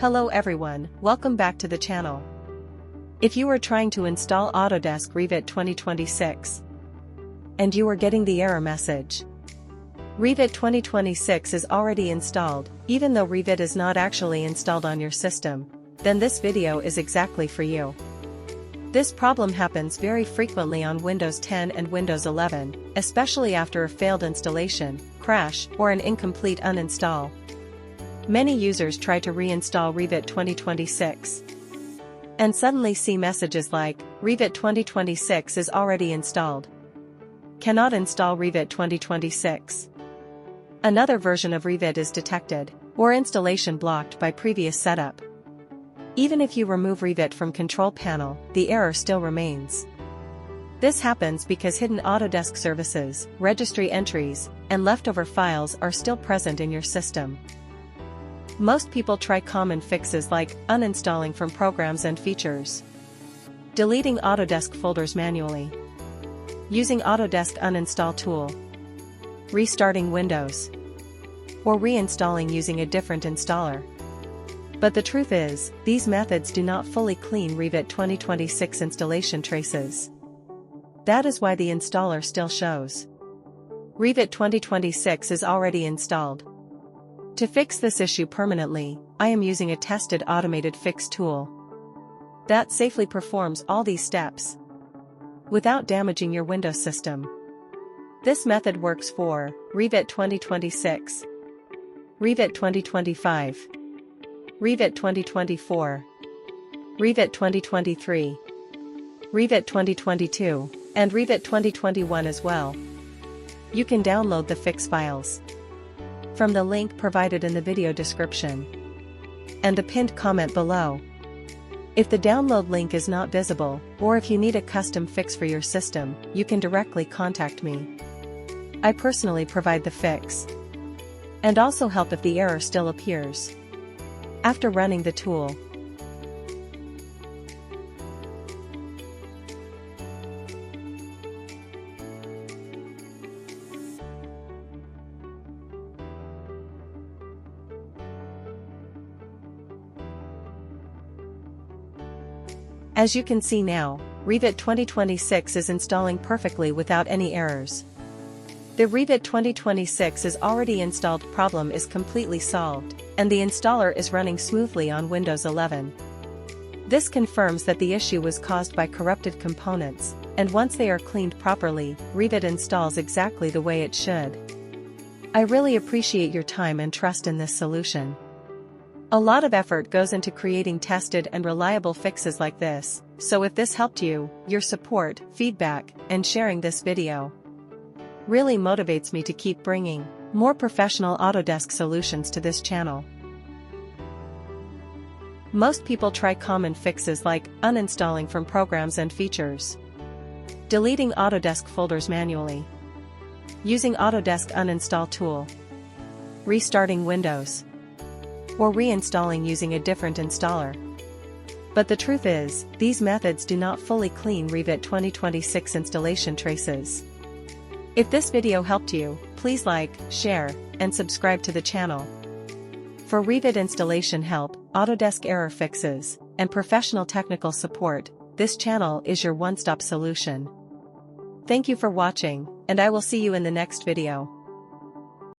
Hello everyone, welcome back to the channel. If you are trying to install Autodesk Revit 2026 and you are getting the error message, Revit 2026 is already installed, even though Revit is not actually installed on your system, then this video is exactly for you. This problem happens very frequently on Windows 10 and Windows 11, especially after a failed installation, crash, or an incomplete uninstall. Many users try to reinstall Revit 2026 and suddenly see messages like, Revit 2026 is already installed. Cannot install Revit 2026. Another version of Revit is detected, or installation blocked by previous setup. Even if you remove Revit from Control Panel, the error still remains. This happens because hidden Autodesk services, registry entries, and leftover files are still present in your system. Most people try common fixes like uninstalling from programs and features, deleting Autodesk folders manually, using Autodesk uninstall tool, restarting Windows, or reinstalling using a different installer. But the truth is, these methods do not fully clean Revit 2026 installation traces. That is why the installer still shows Revit 2026 is already installed. To fix this issue permanently, I am using a tested automated fix tool that safely performs all these steps without damaging your Windows system. This method works for Revit 2026, Revit 2025, Revit 2024, Revit 2023, Revit 2022, and Revit 2021 as well. You can download the fix files from the link provided in the video description and the pinned comment below. If the download link is not visible, or if you need a custom fix for your system, you can directly contact me. I personally provide the fix and also help if the error still appears after running the tool. As you can see now, Revit 2026 is installing perfectly without any errors. The Revit 2026 is already installed problem is completely solved, and the installer is running smoothly on Windows 11. This confirms that the issue was caused by corrupted components, and once they are cleaned properly, Revit installs exactly the way it should. I really appreciate your time and trust in this solution. A lot of effort goes into creating tested and reliable fixes like this, so if this helped you, your support, feedback, and sharing this video really motivates me to keep bringing more professional Autodesk solutions to this channel. Most people try common fixes like uninstalling from programs and features, deleting Autodesk folders manually, using Autodesk uninstall tool, restarting Windows, or reinstalling using a different installer. But the truth is, these methods do not fully clean Revit 2026 installation traces. If this video helped you, please like, share, and subscribe to the channel. For Revit installation help, Autodesk error fixes, and professional technical support, this channel is your one-stop solution. Thank you for watching, and I will see you in the next video.